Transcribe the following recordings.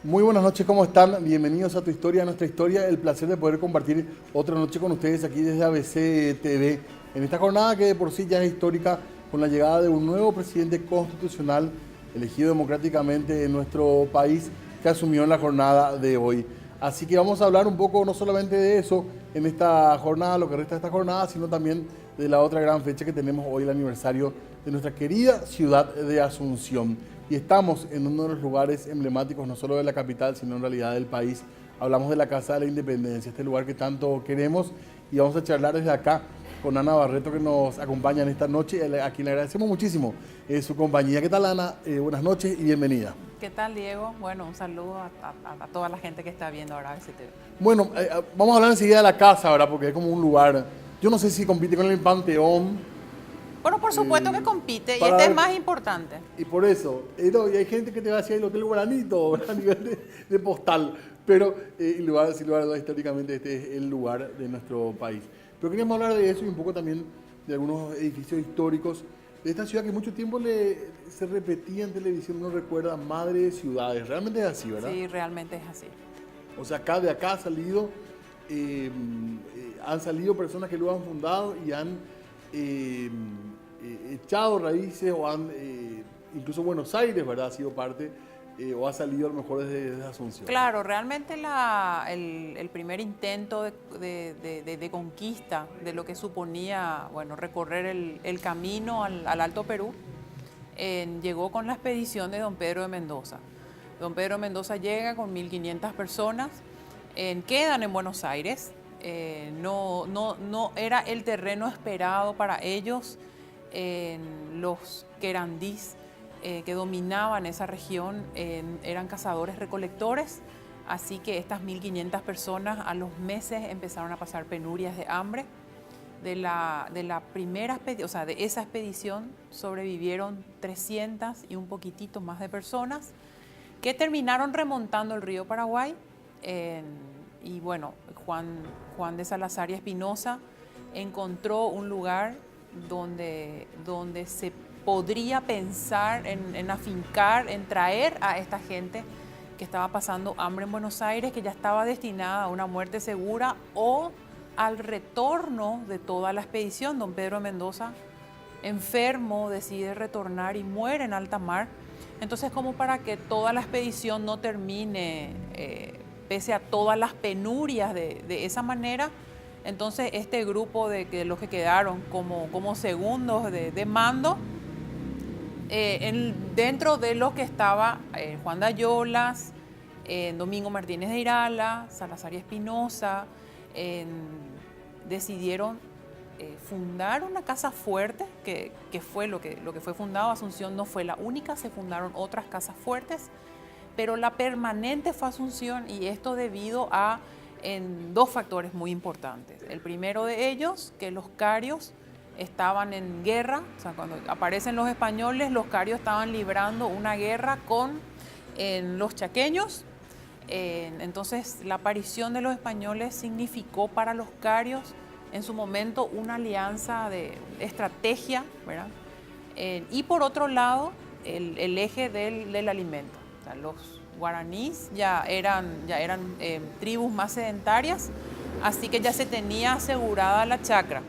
Muy buenas noches, ¿cómo están? Bienvenidos a Tu Historia, a nuestra historia. El placer de poder compartir otra noche con ustedes aquí desde ABC TV. En esta jornada que de por sí ya es histórica, con la llegada de un nuevo presidente constitucional elegido democráticamente en nuestro país, que asumió en la jornada de hoy. Así que vamos a hablar un poco no solamente de eso en esta jornada, lo que resta de esta jornada, sino también de la otra gran fecha que tenemos hoy, el aniversario de nuestra querida ciudad de Asunción. Y estamos en uno de los lugares emblemáticos, no solo de la capital, sino en realidad del país. Hablamos de la Casa de la Independencia, este lugar que tanto queremos, y vamos a charlar desde acá con Ana Barreto, que nos acompaña en esta noche, a quien le agradecemos muchísimo su compañía. ¿Qué tal, Ana? Buenas noches y bienvenida. ¿Qué tal, Diego? Bueno, un saludo a toda la gente que está viendo ahora ABCTV. Bueno, vamos a hablar enseguida de la casa ahora, porque es como un lugar, yo no sé si compite con el Panteón. Bueno, por supuesto que compite, y para este es ver- más importante. Y por eso, no, y hay gente que te va a decir el Hotel Guaranito a nivel de postal, pero sin lugar a dudas, históricamente este es el lugar de nuestro país. Pero queríamos hablar de eso y un poco también de algunos edificios históricos de esta ciudad que mucho tiempo se repetía en televisión, uno recuerda, madre de ciudades. Realmente es así, ¿verdad? Sí, realmente es así. O sea, de acá han salido personas que lo han fundado y han eh, echado raíces o han, incluso Buenos Aires, ¿verdad? Ha sido parte o ha salido a lo mejor desde Asunción. Claro, realmente el primer intento de conquista de lo que suponía, bueno, recorrer el camino al Alto Perú, llegó con la expedición de don Pedro de Mendoza. Don Pedro de Mendoza llega con 1.500 personas, quedan en Buenos Aires. No era el terreno esperado para ellos. Los querandís que dominaban esa región eran cazadores-recolectores, así que estas 1.500 personas a los meses empezaron a pasar penurias de hambre. De la primera expedición, o sea, de esa expedición sobrevivieron 300 y un poquitito más de personas que terminaron remontando el río Paraguay. Y bueno, Juan de Salazar y Espinosa encontró un lugar donde se podría pensar en afincar, en traer a esta gente que estaba pasando hambre en Buenos Aires, que ya estaba destinada a una muerte segura o al retorno de toda la expedición. Don Pedro de Mendoza, enfermo, decide retornar y muere en alta mar. Entonces, como para que toda la expedición no termine, pese a todas las penurias de esa manera, entonces este grupo de los que quedaron como segundos de mando, dentro de los que estaba Juan de Ayolas, Domingo Martínez de Irala, Salazar y Espinosa, decidieron fundar una casa fuerte, que fue lo que fue fundado. Asunción no fue la única, se fundaron otras casas fuertes, pero la permanente fue Asunción, y esto debido a dos factores muy importantes. El primero de ellos, que los carios estaban en guerra, o sea, cuando aparecen los españoles, los carios estaban librando una guerra con los chaqueños. Entonces, la aparición de los españoles significó para los carios en su momento una alianza de estrategia, ¿verdad? Y por otro lado, el eje del alimento. O sea, los guaraníes ya eran tribus más sedentarias, así que ya se tenía asegurada la chacra.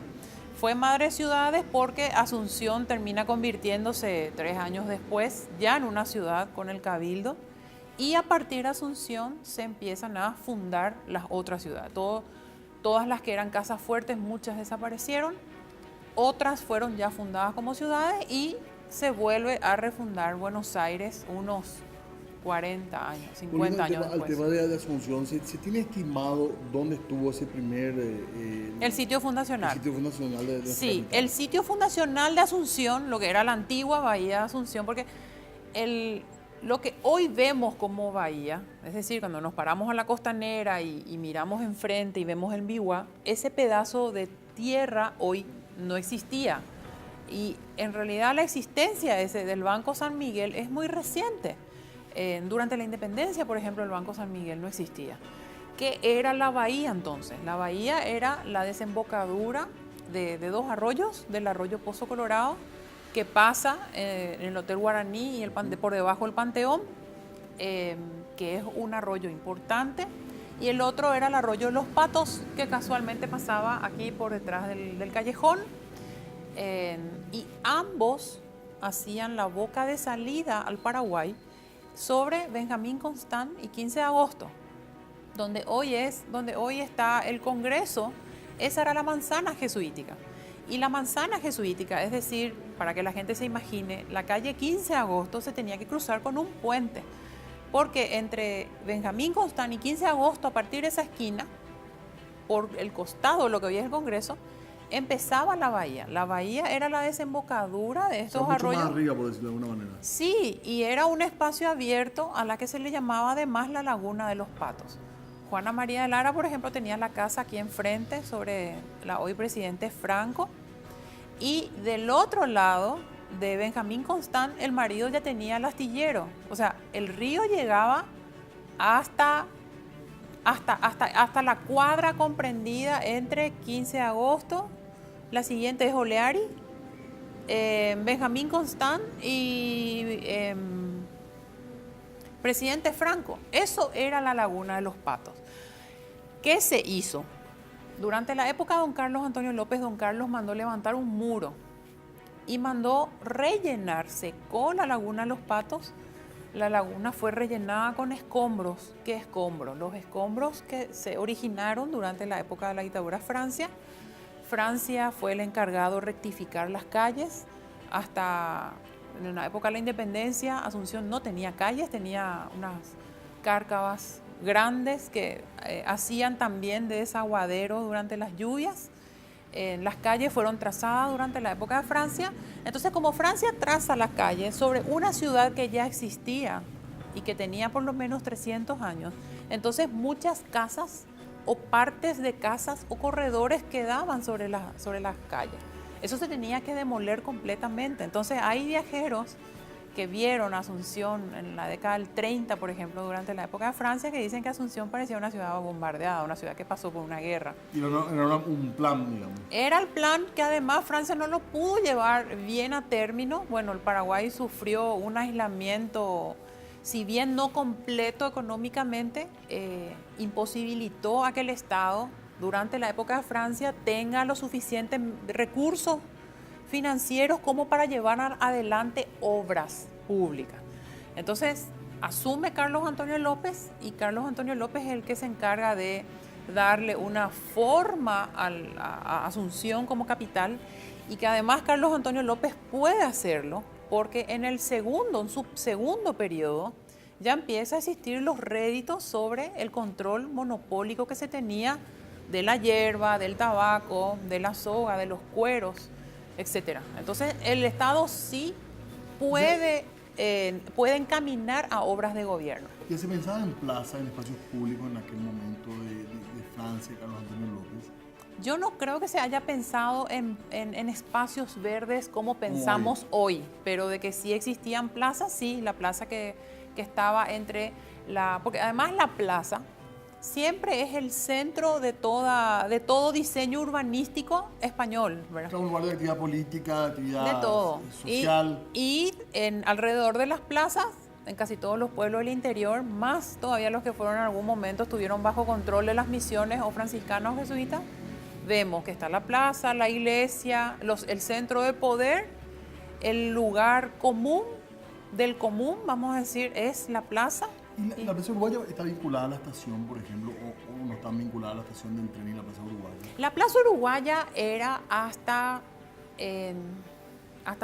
Fue madre de ciudades porque Asunción termina convirtiéndose 3 años después ya en una ciudad con el cabildo, y a partir de Asunción se empiezan a fundar las otras ciudades. Todas las que eran casas fuertes, muchas desaparecieron, otras fueron ya fundadas como ciudades, y se vuelve a refundar Buenos Aires unos 40 años, 50 años Al después. tema de Asunción, ¿se tiene estimado dónde estuvo ese primer El sitio fundacional. el sitio fundacional de nuestra Sí, capital? el sitio fundacional de Asunción, lo que era la antigua Bahía de Asunción, porque lo que hoy vemos como bahía, es decir, cuando nos paramos a la costanera y miramos enfrente y vemos el Biwa, ese pedazo de tierra hoy no existía. Y en realidad la existencia del Banco San Miguel es muy reciente. Durante la independencia, por ejemplo, el Banco San Miguel no existía. ¿Qué era la bahía entonces? La bahía era la desembocadura de dos arroyos, del arroyo Pozo Colorado, que pasa en el Hotel Guaraní y por debajo del Panteón, que es un arroyo importante, y el otro era el arroyo Los Patos, que casualmente pasaba aquí por detrás del callejón, y ambos hacían la boca de salida al Paraguay sobre Benjamín Constant y 15 de agosto, donde hoy está el Congreso. Esa era la manzana jesuítica. Y la manzana jesuítica, es decir, para que la gente se imagine, la calle 15 de agosto se tenía que cruzar con un puente, porque entre Benjamín Constant y 15 de agosto, a partir de esa esquina, por el costado, lo que hoy es el Congreso, empezaba la bahía. La bahía era la desembocadura de estos arroyos. Mucho más arriba, por decirlo de alguna manera. Sí, y era un espacio abierto a la que se le llamaba además la Laguna de los Patos. Juana María de Lara, por ejemplo, tenía la casa aquí enfrente sobre la hoy presidente Franco, y del otro lado de Benjamín Constant, el marido ya tenía el astillero. O sea, el río llegaba hasta la cuadra comprendida entre 15 de agosto, la siguiente es Oleari, Benjamín Constant y presidente Franco. Eso era la Laguna de los Patos. ¿Qué se hizo? Durante la época de don Carlos Antonio López, don Carlos mandó levantar un muro y mandó rellenarse con la Laguna de los Patos. La laguna fue rellenada con escombros. ¿Qué escombros? Los escombros que se originaron durante la época de la dictadura Francia. Francia fue el encargado de rectificar las calles. Hasta en la época de la independencia, Asunción no tenía calles, tenía unas cárcavas grandes que hacían también de desaguadero durante las lluvias. Las calles fueron trazadas durante la época de Francia. Entonces, como Francia traza las calles sobre una ciudad que ya existía y que tenía por lo menos 300 años, entonces muchas casas o partes de casas o corredores quedaban sobre las calles. Eso se tenía que demoler completamente. Entonces, hay viajeros que vieron Asunción en la década del 30, por ejemplo, durante la época de Francia, que dicen que Asunción parecía una ciudad bombardeada, una ciudad que pasó por una guerra. Y era un plan, digamos. Era el plan que además Francia no lo pudo llevar bien a término. Bueno, el Paraguay sufrió un aislamiento, si bien no completo económicamente, imposibilitó a que el Estado, durante la época de Francia, tenga los suficientes recursos financieros como para llevar adelante obras públicas. Entonces, asume Carlos Antonio López, y Carlos Antonio López es el que se encarga de darle una forma a Asunción como capital, y que además Carlos Antonio López puede hacerlo porque en su segundo periodo, ya empieza a existir los réditos sobre el control monopólico que se tenía de la hierba, del tabaco, de la soga, de los cueros, etcétera. Entonces, el Estado sí puede encaminar a obras de gobierno. ¿Ya se pensaba en plaza, en espacios públicos en aquel momento de Francia, Carlos Antonio López? Yo no creo que se haya pensado en espacios verdes como pensamos hoy, pero de que sí existían plazas, sí, la plaza que estaba porque además la plaza siempre es el centro de todo diseño urbanístico español, ¿verdad? Era un lugar de actividad política, actividad de todo. social. Y alrededor de las plazas, en casi todos los pueblos del interior, más todavía los que fueron en algún momento estuvieron bajo control de las misiones o franciscanos o jesuitas, vemos que está la plaza, la iglesia, el centro de poder, el lugar común del común, vamos a decir, es la plaza. ¿Y la Plaza Uruguaya está vinculada a la estación, por ejemplo, o no está vinculada a la estación del tren y la Plaza Uruguaya? La Plaza Uruguaya era hasta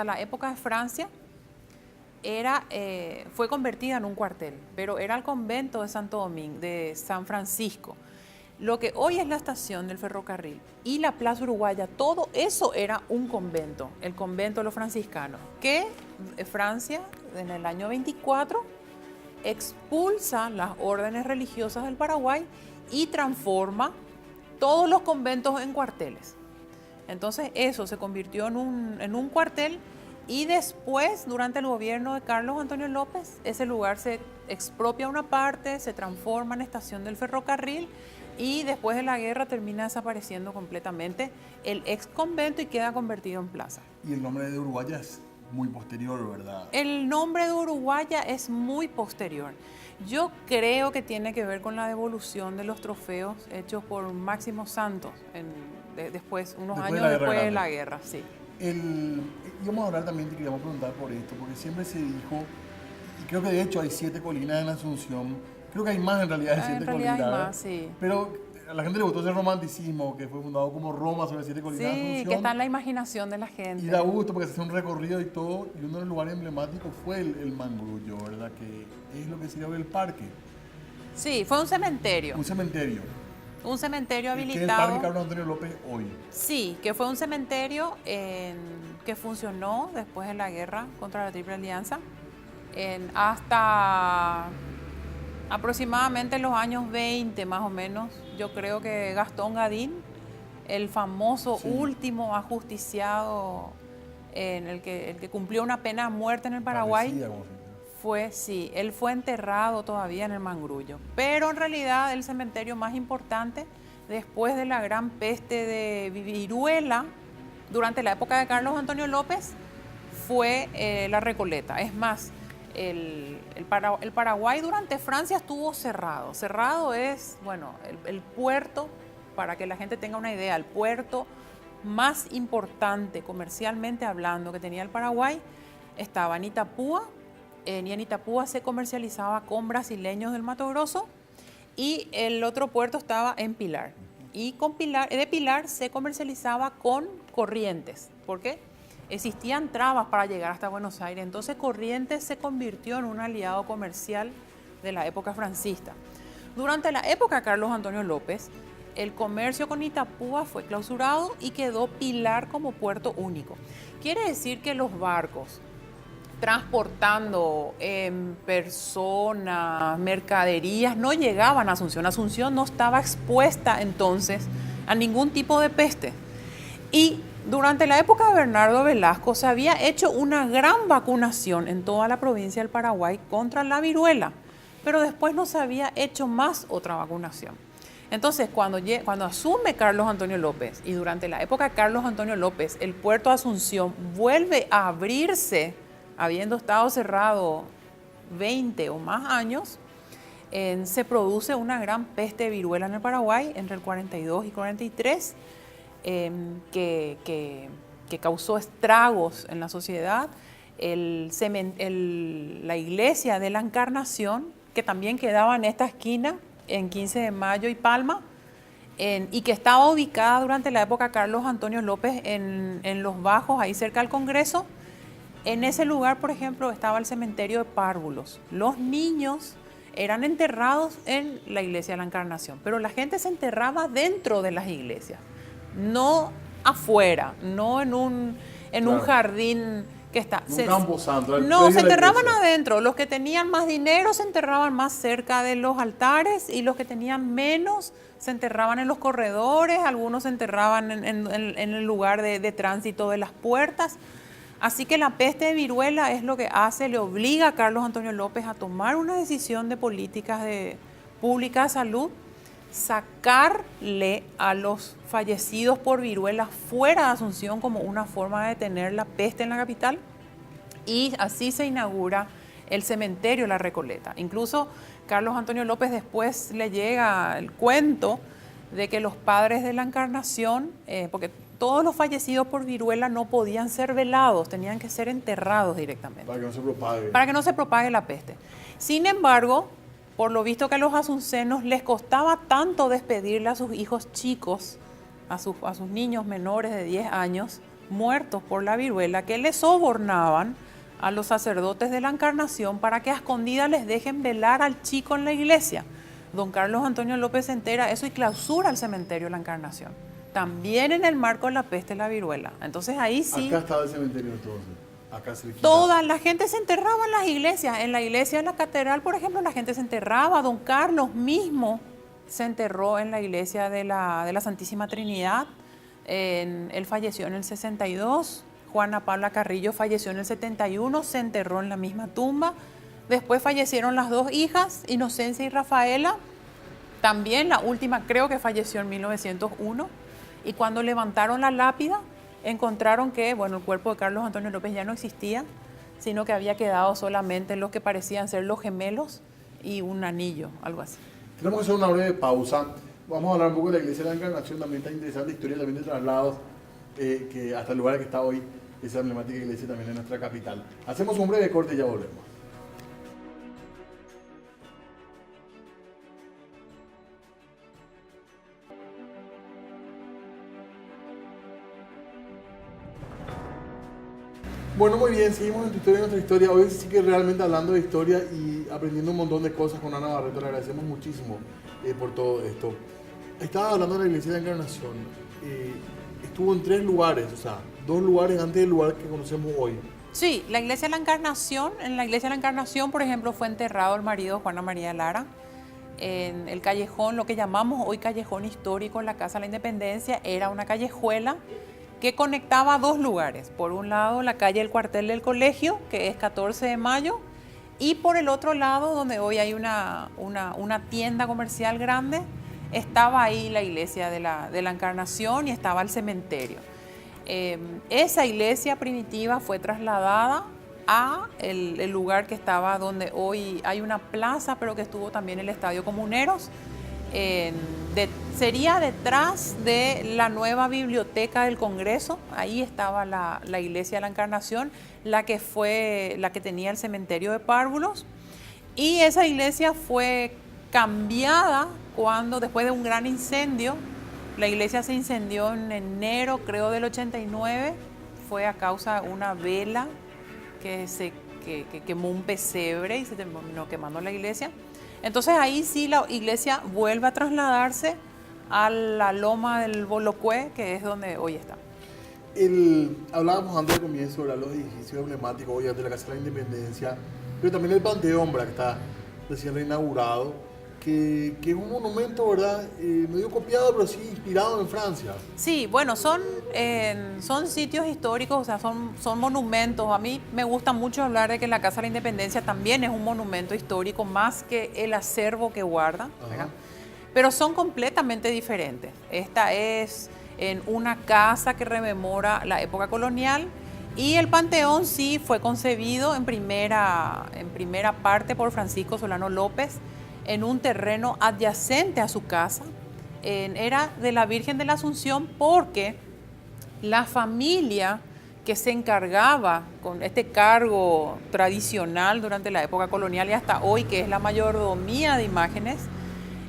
la época de Francia, fue convertida en un cuartel, pero era el convento de Santo Domingo, de San Francisco. Lo que hoy es la estación del ferrocarril y la Plaza Uruguaya, todo eso era un convento, el convento de los franciscanos, que Francia en el año 24 expulsa las órdenes religiosas del Paraguay y transforma todos los conventos en cuarteles. Entonces eso se convirtió en un cuartel, y después, durante el gobierno de Carlos Antonio López, ese lugar se expropia una parte, se transforma en estación del ferrocarril, y después de la guerra termina desapareciendo completamente el ex convento y queda convertido en plaza. ¿Y el nombre de Uruguaya muy posterior, ¿verdad? El nombre de Uruguaya es muy posterior. Yo creo que tiene que ver con la devolución de los trofeos hechos por Máximo Santos después, unos años después de la guerra, sí. Íbamos a hablar también, te queríamos preguntar por esto, porque siempre se dijo, y creo que de hecho hay 7 colinas en Asunción, creo que hay más en realidad de 7 colinas. Hay más, sí. Pero a la gente le gustó ese romanticismo que fue fundado como Roma sobre 7 colinas de Asunción. Sí, que está en la imaginación de la gente. Y da gusto porque se hace un recorrido y todo, y uno de los lugares emblemáticos fue el Mangrullo, ¿verdad? Que es lo que sería hoy el parque. Sí, fue un cementerio. Un cementerio. Un cementerio habilitado. Que es el Parque Carlos Antonio López hoy. Sí, que fue un cementerio que funcionó después de la guerra contra la Triple Alianza hasta aproximadamente los años 20 más o menos. Yo creo que Gastón Gadín, el famoso último ajusticiado el que cumplió una pena de muerte en el Paraguay, él fue enterrado todavía en el Mangrullo. Pero en realidad el cementerio más importante después de la gran peste de viruela durante la época de Carlos Antonio López fue la Recoleta. Es más, el Paraguay durante Francia estuvo cerrado. Cerrado es, bueno, el puerto, para que la gente tenga una idea, el puerto más importante comercialmente hablando que tenía el Paraguay estaba en Itapúa, y en Itapúa se comercializaba con brasileños del Mato Grosso, y el otro puerto estaba en Pilar. Y de Pilar se comercializaba con Corrientes. ¿Por qué? Existían trabas para llegar hasta Buenos Aires. Entonces Corrientes se convirtió en un aliado comercial de la época francista. Durante la época de Carlos Antonio López, el comercio con Itapúa fue clausurado y quedó Pilar como puerto único. Quiere decir que los barcos transportando personas, mercaderías, no llegaban a Asunción. Asunción no estaba expuesta entonces a ningún tipo de peste. Y durante la época de Bernardo Velasco se había hecho una gran vacunación en toda la provincia del Paraguay contra la viruela, pero después no se había hecho más otra vacunación. Entonces, cuando asume Carlos Antonio López, y durante la época de Carlos Antonio López, el puerto de Asunción vuelve a abrirse, habiendo estado cerrado 20 o más años, se produce una gran peste de viruela en el Paraguay entre el 42 y 43, que causó estragos en la sociedad. La iglesia de la Encarnación, que también quedaba en esta esquina, en 15 de Mayo y Palma, y que estaba ubicada durante la época Carlos Antonio López en Los Bajos, ahí cerca del Congreso. En ese lugar, por ejemplo, estaba el cementerio de párvulos. Los niños eran enterrados en la iglesia de la Encarnación, pero la gente se enterraba dentro de las iglesias, no afuera, no en un jardín que está... Un campo santo. No, se enterraban adentro. Los que tenían más dinero se enterraban más cerca de los altares, y los que tenían menos se enterraban en los corredores, algunos se enterraban en el lugar de tránsito de las puertas. Así que la peste de viruela es lo que le obliga a Carlos Antonio López a tomar una decisión de políticas pública de salud, sacarle a los fallecidos por viruela fuera de Asunción como una forma de detener la peste en la capital, y así se inaugura el cementerio La Recoleta. Incluso Carlos Antonio López después le llega el cuento de que los padres de la Encarnación, porque todos los fallecidos por viruela no podían ser velados, tenían que ser enterrados directamente. Para que no se propague. Para que no se propague la peste. Sin embargo, por lo visto que a los asuncenos les costaba tanto despedirle a sus hijos chicos, a sus niños menores de 10 años, muertos por la viruela, que les sobornaban a los sacerdotes de la Encarnación para que a escondidas les dejen velar al chico en la iglesia. Don Carlos Antonio López se entera eso y clausura el cementerio de la Encarnación, también en el marco de la peste y la viruela. Entonces ahí sí... Acá estaba el cementerio entonces. Acá cerquita. Toda la gente se enterraba en las iglesias. En la iglesia de la catedral, por ejemplo, la gente se enterraba. Don Carlos mismo se enterró en la iglesia de la Santísima Trinidad. Él falleció en el 62. Juana Paula Carrillo falleció en el 71, se enterró en la misma tumba. Después fallecieron las dos hijas, Inocencia y Rafaela. También la última creo que falleció en 1901. Y cuando levantaron la lápida, encontraron que, bueno, el cuerpo de Carlos Antonio López ya no existía, sino que había quedado solamente los que parecían ser los gemelos y un anillo, algo así. Tenemos que hacer una breve pausa. Vamos a hablar un poco de la Iglesia de la Encarnación, también está interesante, historia también de traslados, que hasta el lugar que está hoy, esa emblemática iglesia también en nuestra capital. Hacemos un breve corte y ya volvemos. Bueno, muy bien, seguimos en tu historia, en nuestra historia. Hoy sí que realmente hablando de historia y aprendiendo un montón de cosas con Ana Barreto, le agradecemos muchísimo por todo esto. Estaba hablando de la Iglesia de la Encarnación. Estuvo en 3 lugares, o sea, 2 lugares antes del lugar que conocemos hoy. Sí, la Iglesia de la Encarnación, en la Iglesia de la Encarnación, por ejemplo, fue enterrado el marido de Juana María Lara, en el callejón, lo que llamamos hoy callejón histórico en la Casa de la Independencia, era una callejuela que conectaba 2 lugares. Por un lado, la calle del cuartel del colegio, que es 14 de mayo, y por el otro lado, donde hoy hay una tienda comercial grande, estaba ahí la iglesia de la Encarnación y estaba el cementerio. Esa iglesia primitiva fue trasladada a el lugar que estaba donde hoy hay una plaza, pero que estuvo también el Estadio Comuneros. Sería detrás de la nueva biblioteca del Congreso. Ahí estaba la iglesia de la Encarnación, la que tenía el cementerio de párvulos, y esa iglesia fue cambiada después de un gran incendio. La iglesia se incendió en enero, creo, del 89. Fue a causa de una vela que quemó un pesebre y se terminó quemando la iglesia. Entonces ahí sí la iglesia vuelve a trasladarse a la loma del Bolocué, que es donde hoy está. Hablábamos antes del comienzo de los edificios emblemáticos, hoy de la Casa de la Independencia, pero también el Panteón, ¿verdad?, que está recién reinaugurado, que es un monumento, ¿verdad?, medio copiado, pero sí inspirado en Francia. Sí, bueno, son sitios históricos, o sea, son monumentos. A mí me gusta mucho hablar de que la Casa de la Independencia también es un monumento histórico, más que el acervo que guarda, ¿verdad? Pero son completamente diferentes. Esta es en una casa que rememora la época colonial, y el Panteón sí fue concebido en primera parte por Francisco Solano López, en un terreno adyacente a su casa. Era de la Virgen de la Asunción, porque la familia que se encargaba con este cargo tradicional durante la época colonial y hasta hoy, que es la mayordomía de imágenes,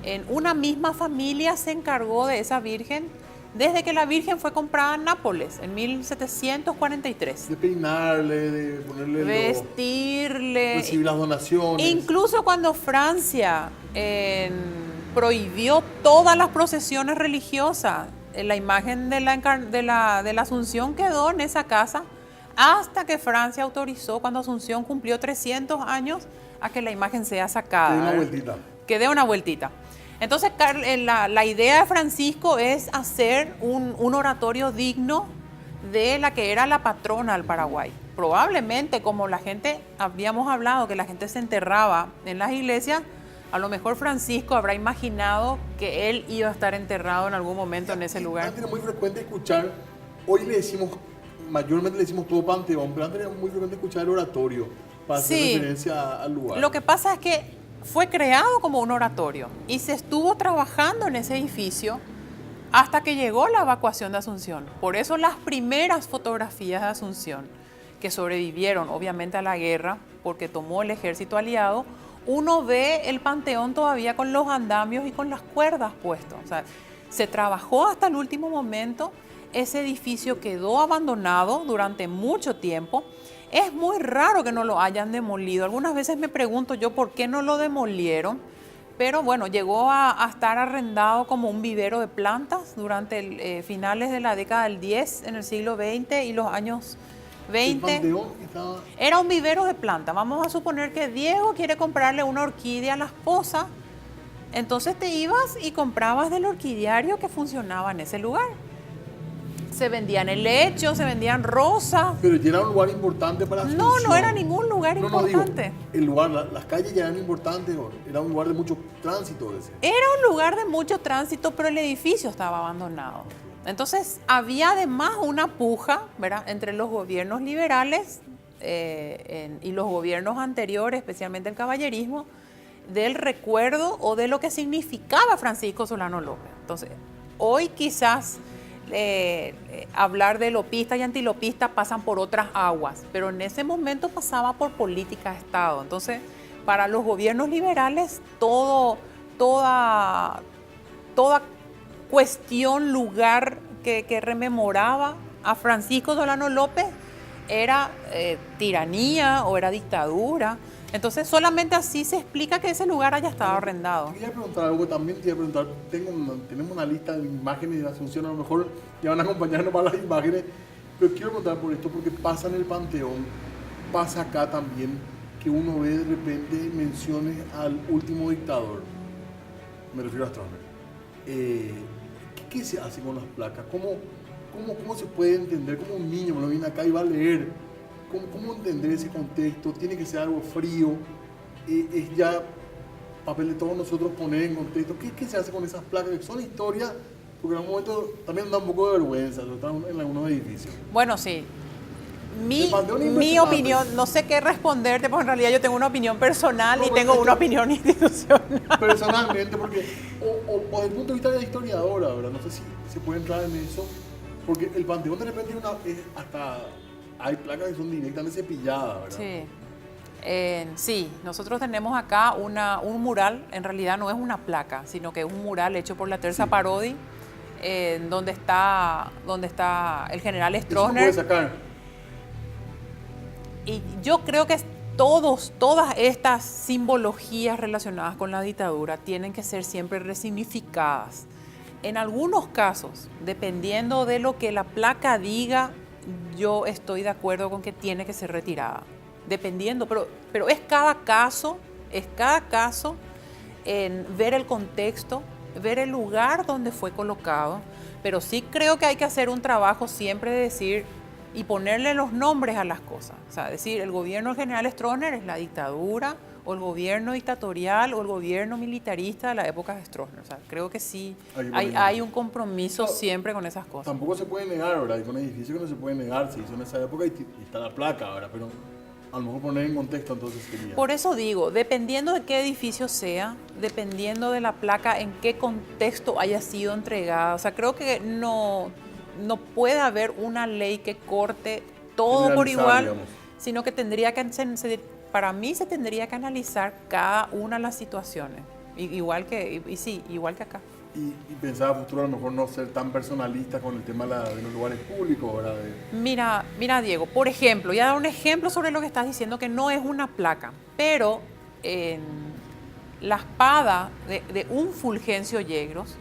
en una misma familia se encargó de esa Virgen desde que la Virgen fue comprada en Nápoles en 1743. De peinarle, de ponerle vestirle, recibir las donaciones. Incluso cuando Francia prohibió todas las procesiones religiosas, la imagen de la Asunción quedó en esa casa hasta que Francia autorizó, cuando Asunción cumplió 300 años, a que la imagen sea sacada. Que dé una vueltita. Entonces, la idea de Francisco es hacer un oratorio digno de la que era la patrona del Paraguay. Probablemente, como habíamos hablado, que la gente se enterraba en las iglesias, a lo mejor Francisco habrá imaginado que él iba a estar enterrado en algún momento en ese lugar. Antes era muy frecuente escuchar, hoy mayormente le decimos todo Panteón, pero antes era muy frecuente escuchar el oratorio para hacer referencia al lugar. Lo que pasa es que fue creado como un oratorio y se estuvo trabajando en ese edificio hasta que llegó la evacuación de Asunción. Por eso las primeras fotografías de Asunción, que sobrevivieron obviamente a la guerra, porque tomó el ejército aliado, uno ve el Panteón todavía con los andamios y con las cuerdas puestos. O sea, se trabajó hasta el último momento. Ese edificio quedó abandonado durante mucho tiempo. Es muy raro que no lo hayan demolido. Algunas veces me pregunto yo por qué no lo demolieron, pero bueno, llegó a estar arrendado como un vivero de plantas durante finales de la década del 10 en el siglo XX y los años 20. Era un vivero de plantas. Vamos a suponer que Diego quiere comprarle una orquídea a la esposa, entonces te ibas y comprabas del orquidiario que funcionaba en ese lugar. Se vendían helechos, se vendían rosas. Pero ya era un lugar importante para Asunción. No era ningún lugar importante. Digo, el lugar, las calles ya eran importantes, era un lugar de mucho tránsito. Era un lugar de mucho tránsito, pero el edificio estaba abandonado. Entonces, había además una puja, ¿verdad?, entre los gobiernos liberales y los gobiernos anteriores, especialmente el caballerismo, del recuerdo o de lo que significaba Francisco Solano López. Entonces, hoy quizás hablar de lopistas y antilopistas pasan por otras aguas, pero en ese momento pasaba por política de Estado. Entonces, para los gobiernos liberales, toda cuestión, lugar que rememoraba a Francisco Solano López era tiranía o era dictadura. Entonces, solamente así se explica que ese lugar haya estado arrendado. Te quería preguntar algo también, te iba a preguntar, tenemos una lista de imágenes de Asunción, a lo mejor ya van a acompañarnos para las imágenes, pero quiero preguntar por esto porque pasa en el Panteón, pasa acá también, que uno ve de repente menciones al último dictador, me refiero a Stroessner. ¿Qué se hace con las placas? ¿Cómo se puede entender? ¿Cómo un niño me lo viene acá y va a leer? ¿Cómo entender ese contexto? ¿Tiene que ser algo frío? ¿Es ya papel de todos nosotros poner en contexto? ¿Qué se hace con esas placas? Que son historias, porque en algún momento también da un poco de vergüenza, están en algunos edificios. Bueno, sí. Mi opinión, no sé qué responderte, porque en realidad yo tengo una opinión personal y tengo una opinión institucional. Personalmente, porque, o desde el punto de vista de la historiadora, ¿verdad? No sé si se puede entrar en eso, porque el Panteón de repente hasta hay placas que son directamente cepilladas, ¿verdad? Sí. Sí, nosotros tenemos acá un mural, en realidad no es una placa, sino que es un mural hecho por la Terza Parodi, donde está el general Stroessner. ¿Eso se puede sacar? Y yo creo que todas estas simbologías relacionadas con la dictadura tienen que ser siempre resignificadas. En algunos casos, dependiendo de lo que la placa diga, yo estoy de acuerdo con que tiene que ser retirada. Dependiendo, pero es cada caso en ver el contexto, ver el lugar donde fue colocado. Pero sí creo que hay que hacer un trabajo siempre de decir y ponerle los nombres a las cosas. O sea, decir, el gobierno del general Stroessner es la dictadura, o el gobierno dictatorial, o el gobierno militarista de la época de Stroessner. O sea, creo que sí hay un compromiso siempre con esas cosas. Tampoco se puede negar, ¿verdad? Hay un edificio que no se puede negar, se hizo en esa época y está la placa, ¿verdad? Pero a lo mejor poner en contexto entonces sería. Por eso digo, dependiendo de qué edificio sea, dependiendo de la placa, en qué contexto haya sido entregada. O sea, creo que no puede haber una ley que corte todo por igual, digamos, sino que para mí se tendría que analizar cada una de las situaciones, igual que acá. Y pensaba a futuro a lo mejor no ser tan personalista con el tema de los lugares públicos, ¿verdad? Mira, Diego, por ejemplo, voy a dar un ejemplo sobre lo que estás diciendo, que no es una placa, pero la espada de un Fulgencio Yegros,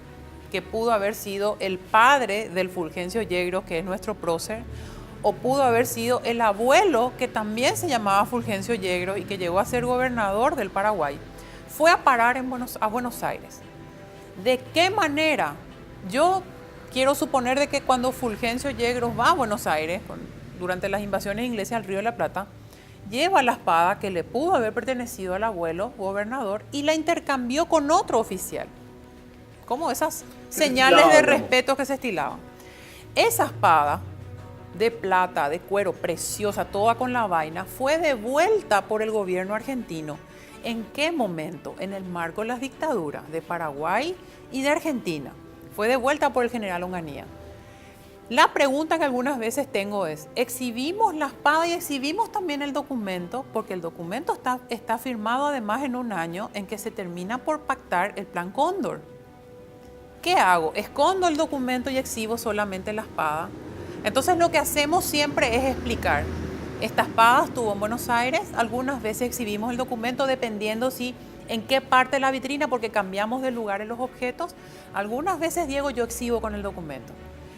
que pudo haber sido el padre del Fulgencio Yegros, que es nuestro prócer, o pudo haber sido el abuelo, que también se llamaba Fulgencio Yegros y que llegó a ser gobernador del Paraguay, fue a parar a Buenos Aires. ¿De qué manera? Yo quiero suponer de que cuando Fulgencio Yegros va a Buenos Aires, durante las invasiones inglesas al Río de la Plata, lleva la espada que le pudo haber pertenecido al abuelo gobernador y la intercambió con otro oficial. Como esas señales de respeto que se estilaban. Esa espada de plata, de cuero, preciosa, toda con la vaina, fue devuelta por el gobierno argentino. ¿En qué momento? En el marco de las dictaduras de Paraguay y de Argentina. Fue devuelta por el general Onganía. La pregunta que algunas veces tengo es, ¿exhibimos la espada y exhibimos también el documento? Porque el documento está firmado además en un año en que se termina por pactar el Plan Cóndor. ¿Qué hago? ¿Escondo el documento y exhibo solamente la espada? Entonces lo que hacemos siempre es explicar. Esta espada estuvo en Buenos Aires, algunas veces exhibimos el documento dependiendo en qué parte de la vitrina, porque cambiamos de lugar en los objetos. Algunas veces, Diego, yo exhibo con el documento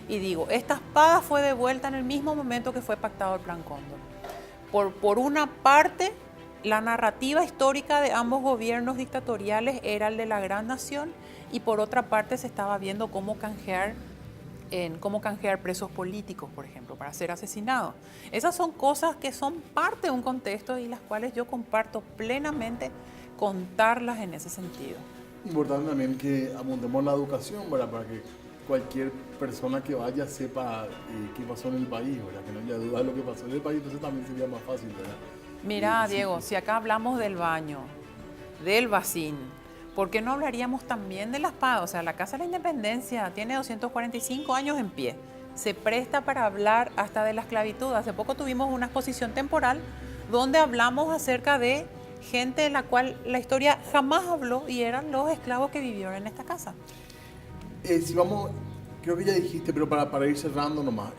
y digo, esta espada fue devuelta en el mismo momento que fue pactado el Plan Cóndor. Por una parte, la narrativa histórica de ambos gobiernos dictatoriales era el de la gran nación, y por otra parte se estaba viendo cómo canjear presos políticos, por ejemplo, para ser asesinados. Esas son cosas que son parte de un contexto y las cuales yo comparto plenamente contarlas en ese sentido. Importante también que apuntemos la educación, ¿verdad? Para que cualquier persona que vaya sepa qué pasó en el país, ¿verdad? Que no haya duda de lo que pasó en el país, entonces también sería más fácil, ¿verdad? Mira, Sí, Diego, sí. si acá hablamos del baño, del Bacín, ¿por qué no hablaríamos también de las PAD? O sea, la Casa de la Independencia tiene 245 años en pie. Se presta para hablar hasta de la esclavitud. Hace poco tuvimos una exposición temporal donde hablamos acerca de gente de la cual la historia jamás habló y eran los esclavos que vivieron en esta casa. Si vamos, creo que ya dijiste, pero para ir cerrando nomás,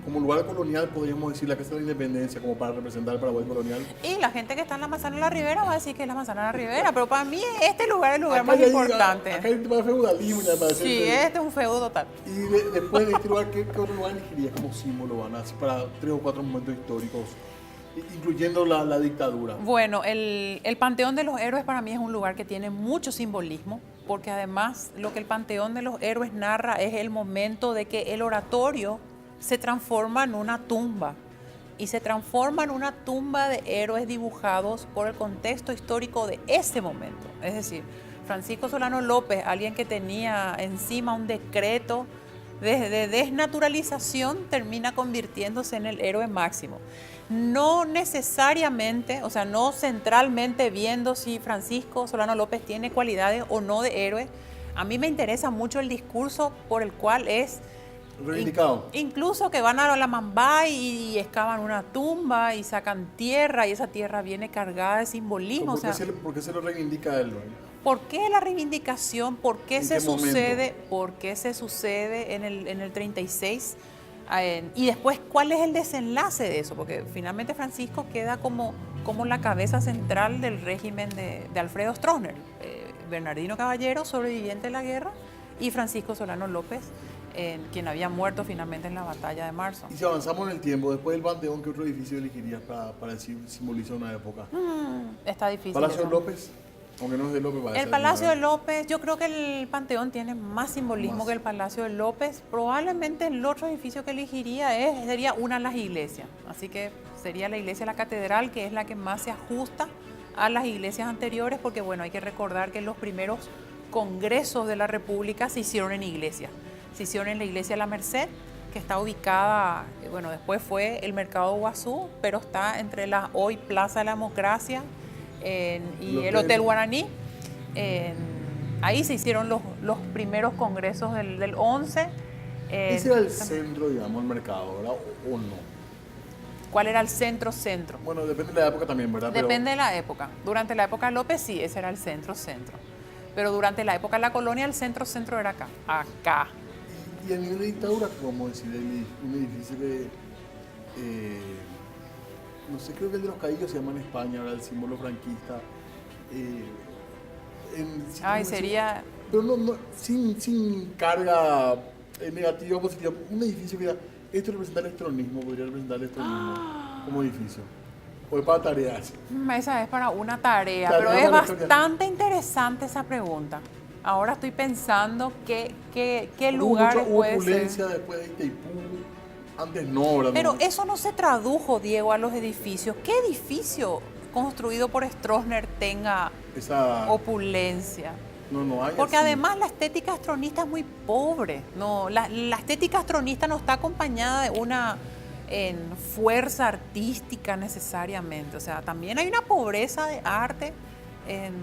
como lugar colonial podríamos decir la Casa de la Independencia como para representar el Paraguay colonial. Y la gente que está en la Manzana de la Ribera va a decir que es la Manzana de la Ribera, pero para mí este lugar es el lugar Acá más ya hay- importante. Acá hay un tema de feudalismo, ya parece. Sí, este es un feudo total. Y después de este lugar, ¿qué otro lugar elegirías como símbolo, Van? Así para 3 o 4 momentos históricos, incluyendo la dictadura. Bueno, el Panteón de los Héroes para mí es un lugar que tiene mucho simbolismo, porque además lo que el Panteón de los Héroes narra es el momento de que el oratorio se transforma en una tumba, y se transforma en una tumba de héroes dibujados por el contexto histórico de ese momento. Es decir, Francisco Solano López, alguien que tenía encima un decreto de desnaturalización, termina convirtiéndose en el héroe máximo. No necesariamente, o sea, no centralmente viendo si Francisco Solano López tiene cualidades o no de héroe. A mí me interesa mucho el discurso por el cual es Reivindicado. incluso que van a la Mambay y excavan una tumba y sacan tierra, y esa tierra viene cargada de simbolismo. ¿Por qué se lo reivindica él? ¿Por qué la reivindicación? ¿Por qué ¿En se qué sucede? momento? ¿Por qué se sucede en el 36? Y después, ¿cuál es el desenlace de eso? Porque finalmente Francisco queda como la cabeza central del régimen de Alfredo Stroessner. Bernardino Caballero, sobreviviente de la guerra, y Francisco Solano López, quien había muerto finalmente en la batalla de marzo. Y si avanzamos en el tiempo, después del Panteón, ¿qué otro edificio elegirías para decir simbolizar una época? Está difícil. ¿Palacio eso. de López? Aunque no es de López, va a El ser Palacio de una- López, yo creo que el Panteón tiene más simbolismo Más. que el Palacio de López. Probablemente el otro edificio que elegiría sería una de las iglesias. Así que sería la iglesia de la Catedral, que es la que más se ajusta a las iglesias anteriores, porque bueno, hay que recordar que los primeros congresos de la República se hicieron en iglesias. Se hicieron en la iglesia de la Merced, que está ubicada, bueno, después fue el Mercado Guazú, pero está entre la hoy Plaza de la Democracia y el Hotel Guaraní. Ahí se hicieron los primeros congresos del 11. Ese era el centro, digamos, el mercado, ¿verdad? ¿O no? ¿Cuál era el centro? Bueno, depende de la época también, ¿verdad? Depende de la época. Durante la época de López, sí, ese era el centro. Pero durante la época de la colonia, el centro era acá. Acá. Y a nivel de dictadura, ¿cómo decir? Un edificio que, no sé, creo que el de los Caídos se llama en España, ahora el símbolo franquista. Sería... Pero no, sin carga negativa o positiva. Un edificio que esto representa el estronismo, podría representar el estronismo como edificio. O es para tareas. Esa es para una tarea, Claro, pero es es una historia. bastante interesante esa pregunta. Ahora estoy pensando qué Hubo lugar mucha puede opulencia ser. después de Itaipú. Antes no, ¿verdad? Pero No. eso no se tradujo, Diego, a los edificios. ¿Qué edificio construido por Stroessner tenga Esa, opulencia? no hay. Porque así. además la estética astronista es muy pobre. No, la estética astronista no está acompañada de una fuerza artística necesariamente. O sea, también hay una pobreza de arte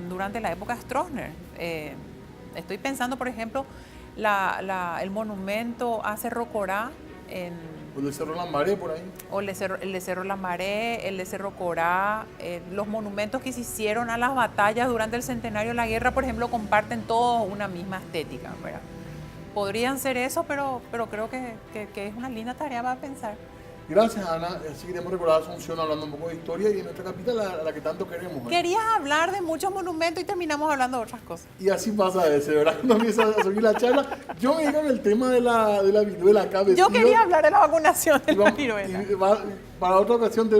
durante la época de Stroessner. Estoy pensando, por ejemplo, el monumento a Cerro Corá O el Cerro Lambaré por ahí. o el de Cerro Lambaré, el de Cerro Corá, los monumentos que se hicieron a las batallas durante el centenario de la guerra, por ejemplo, comparten todos una misma estética, ¿verdad? Podrían ser eso, pero creo que es una linda tarea para pensar. Gracias, Ana. Así queremos recordar a Asunción hablando un poco de historia y de nuestra capital, a la que tanto queremos. ¿eh? Querías hablar de muchos monumentos y terminamos hablando de otras cosas. Y así pasa ese, ¿verdad? Cuando empieza a subir la charla. Yo me digo en el tema de la viruela acá. Yo vestido, quería hablar de la vacunación de y la vamos- viruela. para otra ocasión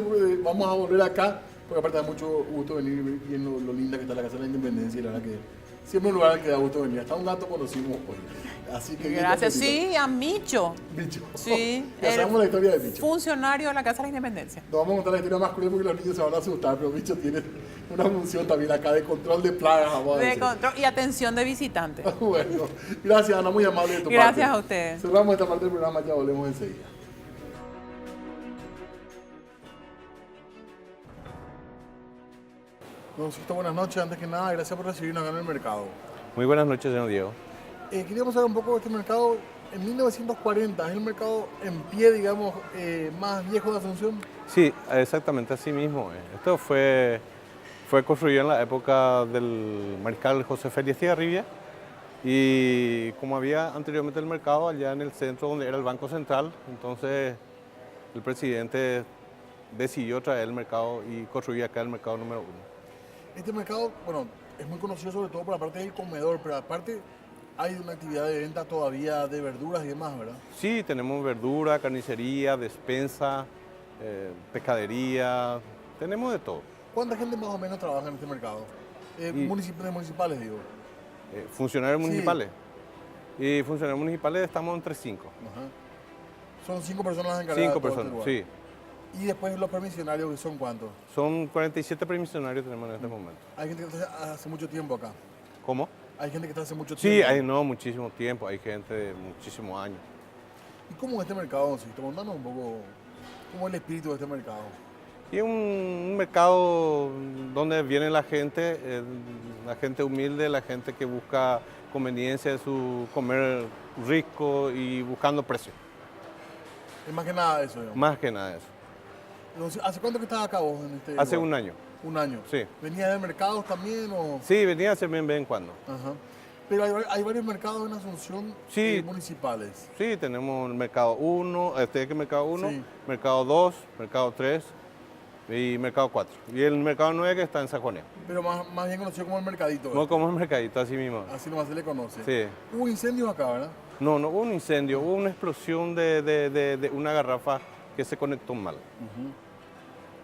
vamos a volver acá, porque aparte da mucho gusto venir viendo lo linda que está la Casa de la Independencia y la verdad que siempre es un lugar al que da gusto venir. Hasta un gato conocimos hoy. Así que Gracias. bienvenido. Sí, a Micho. Micho. Sí, Ya sabemos la historia de Micho. funcionario de la Casa de la Independencia. No vamos a contar la historia más cruel porque los niños se van a asustar, pero Micho tiene una función también acá de control de plagas, vamos a De decir. control y atención de visitantes. Bueno, gracias Ana, muy amable de tu Gracias parte. a ustedes. Cerramos esta parte del programa, ya volvemos enseguida. Don Sisto, buenas noches. Antes que nada, gracias por recibirnos acá en el mercado. Muy buenas noches, señor Diego. Queríamos saber un poco de este mercado. En 1940, ¿es el mercado en pie, digamos, más viejo de Asunción? Sí, exactamente así mismo. Esto fue construido en la época del mariscal José Félix Estigarribia y como había anteriormente el mercado allá en el centro donde era el Banco Central, entonces el presidente decidió traer el mercado y construir acá el mercado número 1. Este mercado, bueno, es muy conocido sobre todo por la parte del comedor, pero aparte hay una actividad de venta todavía de verduras y demás, ¿verdad? Sí, tenemos verdura, carnicería, despensa, pescadería, tenemos de todo. ¿Cuánta gente más o menos trabaja en este mercado? Municipales, digo. Funcionarios Sí. municipales. Y funcionarios municipales estamos entre 5. Ajá. Son 5 personas las encargadas. 5 de todo personas, este sí. lugar. Y después los permisionarios, que son cuántos. Son 47 permisionarios tenemos en este momento. Hay gente que está hace mucho tiempo acá. ¿Cómo? Hay gente que está hace mucho Sí, tiempo. hay muchísimo tiempo, hay gente de muchísimos años. ¿Y cómo es este mercado, don Sisto? Contanos un poco cómo es el espíritu de este mercado. Y es un mercado donde viene la gente humilde, la gente que busca conveniencia de su comer rico y buscando precio. Es más que nada eso, digamos. Más que nada eso. Entonces, ¿hace cuánto que estás acá vos en este Hace lugar? un año. Un año. Sí. ¿Venías de mercados también o...? Sí, venía hace bien de vez en cuando. Ajá. Pero hay varios mercados en Asunción Sí. Municipales. Sí, tenemos el mercado 1, mercado 1, Sí. mercado 2, mercado 3 y mercado 4. Y el mercado 9 que está en Sajonia. Pero más bien conocido como el mercadito. No como el mercadito, así mismo. Así nomás se le conoce. Sí. Hubo incendios acá, ¿verdad? No hubo un incendio, hubo una explosión de una garrafa que se conectó mal.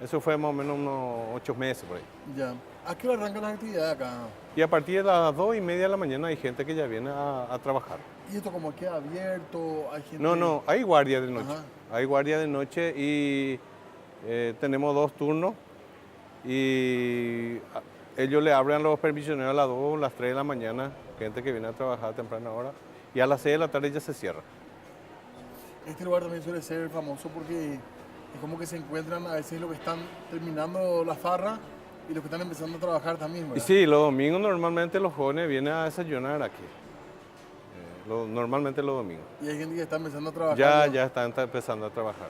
Eso fue más o menos unos 8 meses por ahí. Ya. ¿A qué hora arrancan las actividades acá? Y a partir de las 2:30 de la mañana hay gente que ya viene a trabajar. ¿Y esto como queda abierto? ¿Hay gente...? No, hay guardia de noche. Ajá. Hay guardia de noche y tenemos 2 turnos y ellos le abren a los permisioneros a las 2, las 3 de la mañana, gente que viene a trabajar a temprana hora, y a las 6 de la tarde ya se cierra. Este lugar también suele ser famoso porque es como que se encuentran a veces los que están terminando la farra y los que están empezando a trabajar también, Y ¿verdad? sí, los domingos normalmente los jóvenes vienen a desayunar aquí. Normalmente los domingos. Y hay gente que está empezando a trabajar. Ya están empezando a trabajar.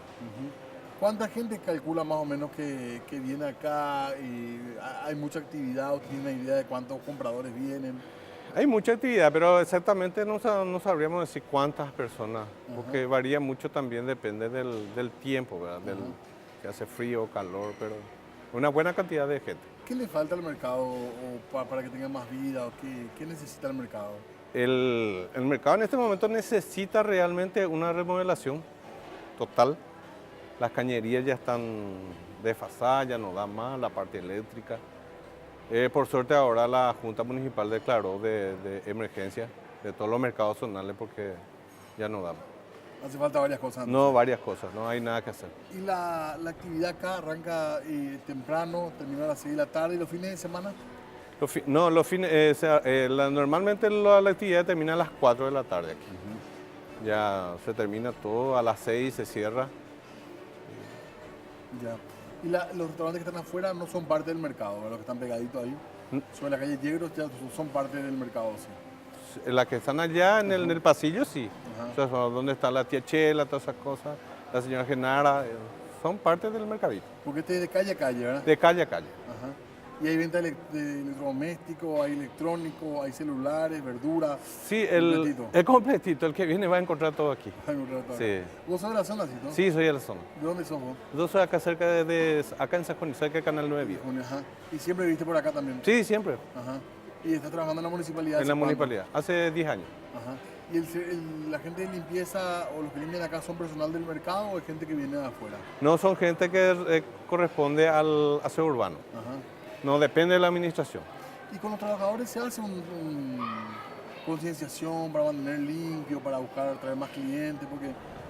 ¿Cuánta gente calcula más o menos que viene acá? Y ¿hay mucha actividad o tiene una idea de cuántos compradores vienen? Hay mucha actividad, pero exactamente no sabríamos decir cuántas personas, porque varía mucho también, depende del tiempo, ¿verdad? Si hace frío o calor, pero una buena cantidad de gente. ¿Qué le falta al mercado para que tenga más vida? ¿O qué necesita el mercado? El mercado en este momento necesita realmente una remodelación total. Las cañerías ya están desfasadas, ya no dan más, la parte eléctrica. Por suerte ahora la Junta Municipal declaró de emergencia de todos los mercados zonales porque ya no dan. Hace falta varias cosas. No, varias cosas, no hay nada que hacer. ¿Y la actividad acá arranca temprano, termina a las 6 de la tarde y los fines de semana? Normalmente la actividad termina a las 4 de la tarde aquí. Ya se termina todo, a las 6 se cierra. Ya. ¿Y los restaurantes que están afuera no son parte del mercado, ¿verdad? Los que están pegaditos ahí? Sobre la calle Yegros ya son parte del mercado, sí. Las que están allá en el pasillo, sí. Ajá. O sea, donde está la tía Chela, todas esas cosas, la señora Genara, son parte del mercadito. Porque este es de calle a calle, ¿verdad? De calle a calle. Ajá. Y hay venta de electrodomésticos, hay electrónicos, hay celulares, verduras. Sí, completito. el completito, el que viene va a encontrar todo aquí. Hay un rato. Sí. ¿Vos sos de la zona, sí, no? Sí, soy de la zona. ¿De dónde sos vos? Yo soy acá cerca acá en Sajonia, cerca del Canal 9 Vida. Ajá. ¿Y siempre viviste por acá también? Sí, siempre, Ajá. ¿Y estás trabajando en la municipalidad? en la hace cuánto? municipalidad, hace 10 años. Ajá. ¿Y la gente de limpieza o los que limpian acá son personal del mercado o es gente que viene de afuera? No son gente que corresponde al aseo urbano, Ajá. no depende de la administración. Y con los trabajadores se hace concienciación para mantener limpio, para buscar traer más clientes? Porque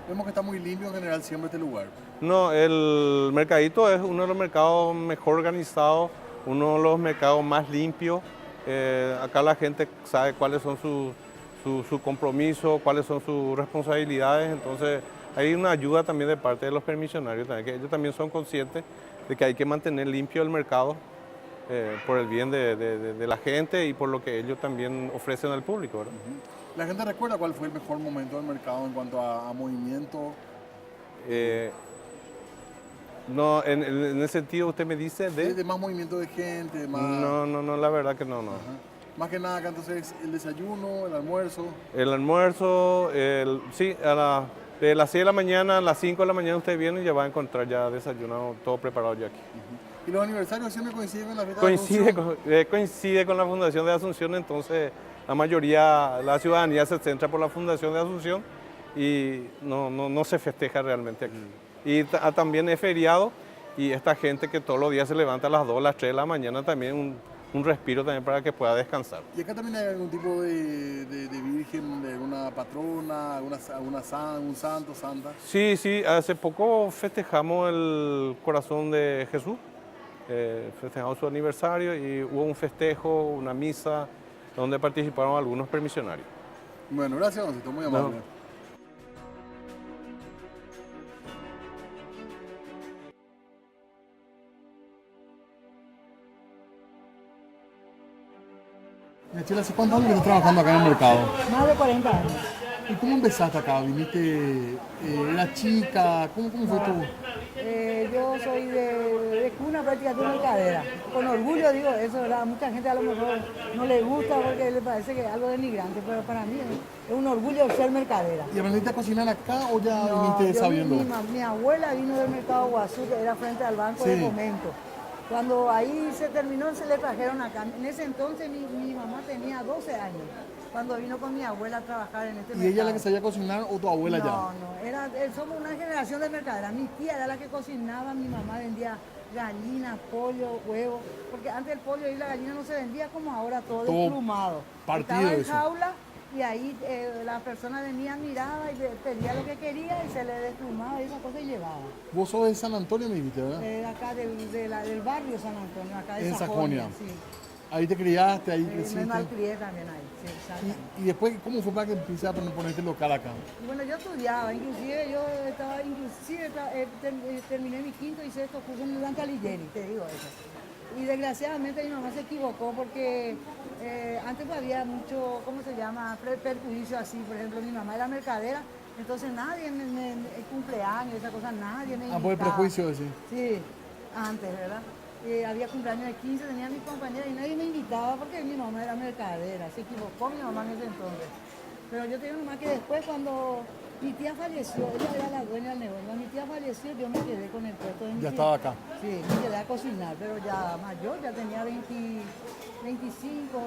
vemos que está muy limpio en general siempre este lugar. No, el mercadito es uno de los mercados mejor organizados, uno de los mercados más limpios. Acá la gente sabe cuáles son sus compromisos, cuáles son sus responsabilidades, entonces hay una ayuda también de parte de los permisionarios, también, que ellos también son conscientes de que hay que mantener limpio el mercado por el bien de la gente y por lo que ellos también ofrecen al público, ¿verdad? ¿La gente recuerda cuál fue el mejor momento del mercado en cuanto a movimiento? No, en ese sentido usted me dice De más movimiento de gente, de más... No, la verdad que no. Ajá. Más que nada acá entonces el desayuno, el almuerzo. El almuerzo, sí, de las 6 de la mañana a las 5 de la mañana usted viene y ya va a encontrar ya desayunado, todo preparado ya aquí. ¿Y los aniversarios siempre coinciden con la fiesta Coincide de Asunción? coincide con la Fundación de Asunción, entonces la mayoría, la ciudadanía se centra por la Fundación de Asunción y no se festeja realmente aquí. Y también es feriado y esta gente que todos los días se levanta a las 2, las 3 de la mañana también un respiro también para que pueda descansar. ¿Y acá también hay algún tipo de virgen, de alguna patrona, un santo, santa? Sí, hace poco festejamos el corazón de Jesús, festejamos su aniversario y hubo un festejo, una misa donde participaron algunos permisionarios. Bueno, gracias, Doncito, muy amable. No. Chela, ¿hace cuántos años que estás trabajando acá en el mercado? Más de 40 años. ¿Y cómo empezaste acá? ¿Viniste, eras chica? ¿Cómo fue todo? Yo soy de cuna prácticamente mercadera. Con orgullo digo eso, ¿verdad? Mucha gente a lo mejor no le gusta porque le parece que es algo denigrante, pero para mí es un orgullo ser mercadera. ¿Y aprendiste a cocinar acá o ya No, viniste sabiendo? Mi abuela vino del mercado Guazú, que era frente al banco de Fomento. Cuando ahí se terminó, se le trajeron acá. En ese entonces mi mamá tenía 12 años, cuando vino con mi abuela a trabajar en este mercado. ¿Y ella la que sabía cocinar o tu abuela ya? No, somos una generación de mercaderas. Mi tía era la que cocinaba, mi mamá vendía gallinas, pollo, huevos, porque antes el pollo y la gallina no se vendía como ahora, todo desplumado. Partido estaba en eso. jaula y ahí la persona venía, miraba y pedía lo que quería y se le desplumaba y esa cosa y llevaba. Vos sos de San Antonio, me dijiste, ¿verdad? Acá del barrio San Antonio, acá de En Sajonia. Sajonia. Sí. Ahí te criaste, ahí creciste. Me malcrié también ahí, sí, exactamente. Y después, ¿cómo fue para que empieces a ponerte local acá? Y bueno, yo estudiaba, terminé mi quinto y sexto curso en Dante Alighieri, te digo eso. Y desgraciadamente mi mamá se equivocó porque antes había mucho, ¿cómo se llama?, perjuicio así. Por ejemplo, mi mamá era mercadera, entonces nadie, el cumpleaños, esa cosa, nadie me invitaba. Ah, por el prejuicio, sí. Sí, antes, ¿verdad? Había cumpleaños de 15, tenía mis compañeras y nadie me invitaba porque mi mamá era mercadera. Se equivocó mi mamá en ese entonces. Pero yo tengo nomás que después cuando mi tía falleció, ella era la dueña del negocio, cuando mi tía falleció yo me quedé con el puesto de mi tía. Ya estaba acá. Sí, me quedé a cocinar, pero ya mayor, ya tenía 25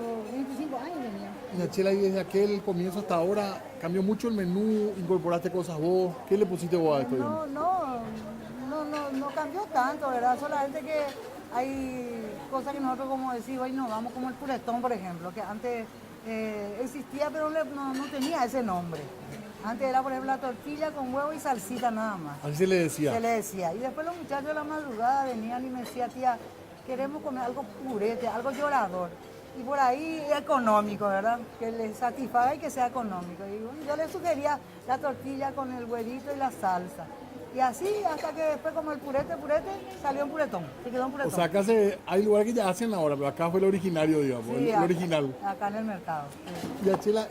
años tenía. Y Chela, y desde aquel comienzo hasta ahora, ¿cambió mucho el menú? ¿Incorporaste cosas vos? ¿Qué le pusiste vos a esto? No cambió tanto, ¿verdad? Solamente que hay cosas que nosotros, como decimos, hoy nos vamos como el puretón, por ejemplo, que antes existía, pero no tenía ese nombre. Antes era, por ejemplo, la tortilla con huevo y salsita nada más. Así se le decía. Se le decía. Y después los muchachos de la madrugada venían y me decían, tía, queremos comer algo purete, algo llorador. Y por ahí económico, ¿verdad? Que les satisfaga y que sea económico. Y bueno, yo les sugería la tortilla con el huevito y la salsa. Y así hasta que después como el purete, salió un puretón. Se quedó un puretón. O sea, acá hay lugares que ya hacen ahora, pero acá fue el originario, digamos, Sí, el original. Acá en el mercado. Sí. Y Chela,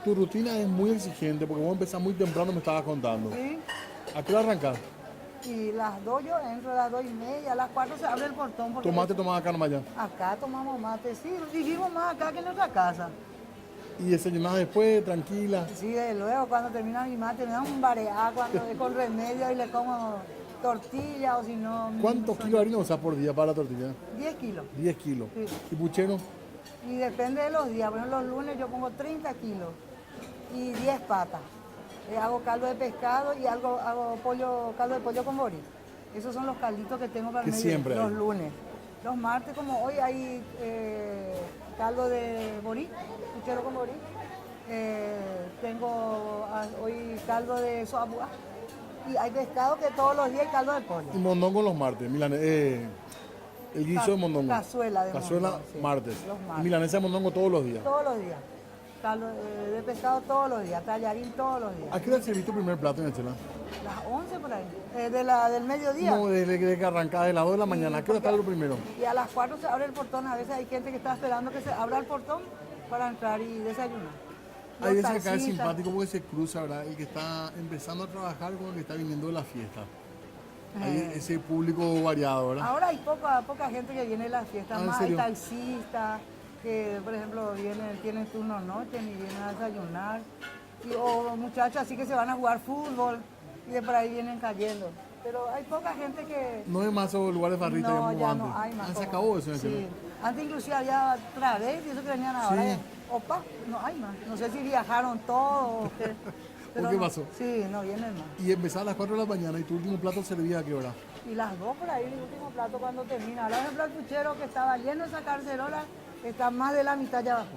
tu rutina es muy exigente porque vos empezás muy temprano, me estabas contando. Sí. ¿A qué hora arrancás? Y las 2 yo entro, a las 2:30, a las 4 se abre el portón. Porque Tomás acá nomás ya. Acá tomamos mate, sí, vivimos más acá que en nuestra casa. ¿Y desayunás después, tranquila? Sí, desde luego, cuando termina mi mate me da un bareá con remedio y le como tortilla o si no... ¿Cuántos kilos de harina usás por día para la tortilla? 10 kilos. 10 kilos. Sí. ¿Y puchero? Y depende de los días, por ejemplo, los lunes yo pongo 30 kilos y 10 patas. Hago caldo de pescado y hago caldo de pollo con borí. Esos son los calditos que tengo para Que siempre los hay. lunes. Los martes, como hoy, hay caldo de borí, puchero con borí. Tengo hoy caldo de soabua. Y hay pescado que todos los días hay caldo de pollo. Y mondongo los martes, el guiso de mondongo. Cazuela de Cazuela mondongo, sí, martes. los martes. Y milanesa de mondongo todos los días. Todos los días. Caldo de pescado todos los días. Tallarín todos los días. ¿A qué hora serviste tu primer plato en Chela? Las 11 por ahí. Del mediodía. No, desde que arrancaba de las 2 de la mañana. ¿A qué hora está lo primero? Y a las 4 se abre el portón. A veces hay gente que está esperando que se abra el portón para entrar y desayunar. Hay veces que acá es taxistas. simpático porque se cruza, ¿verdad? El que está empezando a trabajar con el que está viniendo de la fiesta. Hay ese público variado, ¿verdad? Ahora hay poca gente que viene a las fiestas, ¿en más hay serio? taxistas que, por ejemplo, tienen turno noche y vienen a desayunar, o muchachos así que se van a jugar fútbol y de por ahí vienen cayendo. Pero hay poca gente que... No hay más esos lugares barritas No, como ya antes. no hay más. Se como- acabó eso en Sí. Chela. Antes inclusive había través y eso que venían ahora. Sí. Opa, no hay más. No sé si viajaron todos o qué. pero qué no- pasó? Sí, no vienen más. Y empezaba a las 4 de la mañana y tu último plato servía a qué hora. Y las 2 por ahí, el último plato cuando termina. Ahora, por ejemplo, el puchero que estaba lleno de esa cacerola, está más de la mitad allá abajo.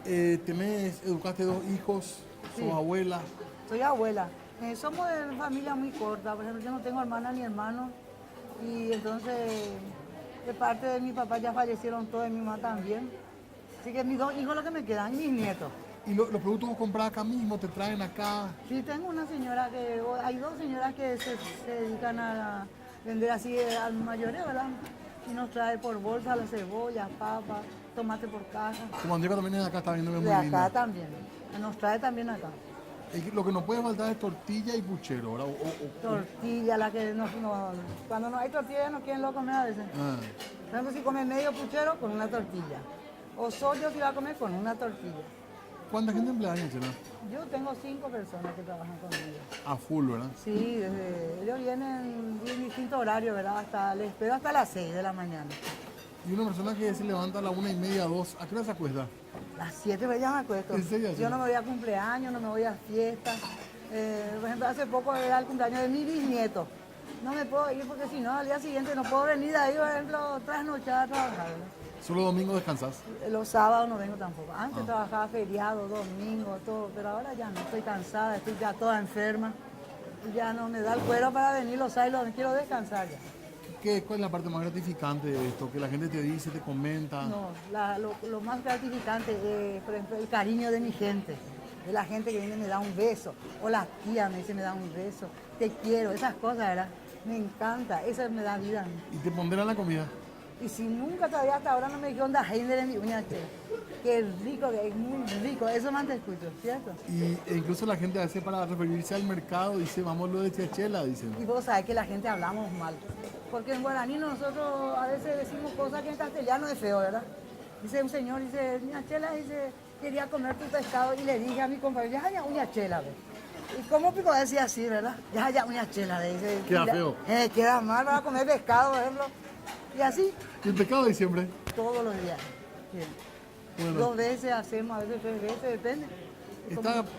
Educaste 2 hijos, Sí. sos abuela. Soy abuela. Somos de familia muy corta. Por ejemplo, yo no tengo hermana ni hermano. Y entonces, de parte de mi papá ya fallecieron todos, de mi mamá también. Así que mis 2 hijos lo que me quedan, y mis nietos. ¿Y los productos vos compras acá mismo, te traen acá? Sí, tengo una señora hay 2 señoras que se dedican a vender así al mayoreo, ¿verdad? Y nos trae por bolsa la cebolla, papa, tomate por caja. Tu mandioca también es de acá, está viendo que es De muy acá linda. también. Nos trae también acá. Lo que no puede faltar es tortilla y puchero, ¿verdad? Tortilla, la que cuando no hay tortilla no quieren lo comer a veces. Ah. Por ejemplo, si come medio puchero, con una tortilla. O sollo si va a comer con una tortilla. ¿Cuánta gente emplea en Chela? Yo tengo 5 personas que trabajan conmigo. A full, ¿verdad? Sí, ellos vienen en distintos horarios, ¿verdad? Les espero hasta las 6 de la mañana. Y una persona que se levanta a las 1:30, 2, ¿a qué hora se acuesta? Las 7 pues ya me acuesto. ¿En serio? Yo no me voy a cumpleaños, no me voy a fiestas. Por ejemplo, hace poco era el cumpleaños de mi bisnieto. No me puedo ir porque si no, al día siguiente no puedo venir de ahí, por ejemplo, trasnochar a trabajar, ¿verdad? Solo domingo descansás. Los sábados no vengo tampoco. Antes trabajaba feriado, domingo, todo, pero ahora ya no, estoy cansada, estoy ya toda enferma. Y ya no me da el cuero para venir los sábados, quiero descansar ya. ¿Cuál es la parte más gratificante de esto? Que la gente te dice, te comenta. No, lo más gratificante es, por ejemplo, el cariño de mi gente. De la gente que viene y me da un beso. O la tía me dice, me da un beso. Te quiero, esas cosas, ¿verdad? Me encanta, eso me da vida a mí. ¿Y te ponderan la comida? Y si nunca todavía hasta ahora no me dijeron da Heiner en mi uña, che. Qué rico, que es muy rico, eso más te escucho, ¿cierto? E incluso la gente a veces para referirse al mercado dice, vamos lo de Chela, dicen. Y vos sabés que la gente hablamos mal. Porque en guaraní nosotros a veces decimos cosas que en castellano es feo, ¿verdad? Dice un señor, dice, uña chela, dice, quería comer tu pescado y le dije a mi compañero, ya uña chela, ve. ¿Y cómo pico decir así, verdad? Ya uña chela, le dice. Queda feo. Queda mal para comer pescado, por ejemplo. Y así, ¿Y el pescado de diciembre? todos los días. Sí. Bueno. 2 veces hacemos, a veces 3 veces, depende.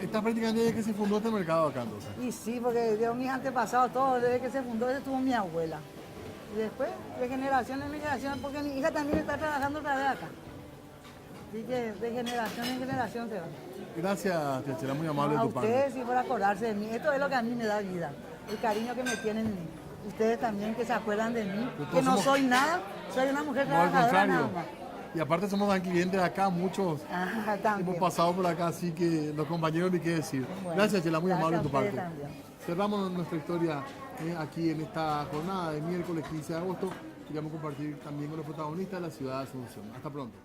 Está prácticamente desde que se fundó este mercado acá, entonces. Y sí, porque de mis antepasados, todos, desde que se fundó, estuvo mi abuela. Y después, de generación en generación, porque mi hija también está trabajando otra vez acá. Así que de generación en generación se va. Gracias, tía Chela, muy amable A de tu parte. ustedes sí por acordarse de mí. Esto es lo que a mí me da vida. El cariño que me tienen en mí. Ustedes también que se acuerdan de mí. Pero Que todos no somos- soy nada, soy una mujer No, al trabajadora nada contrario. más. Y aparte somos tan clientes de acá, muchos Ah, hemos también. pasado por acá, así que los compañeros ni qué decir. Bueno, Gracias, Chela, muy gracias amable de tu a ustedes parte. también. Cerramos nuestra historia aquí en esta jornada de miércoles 15 de agosto. Queríamos compartir también con los protagonistas de la ciudad de Asunción. Hasta pronto.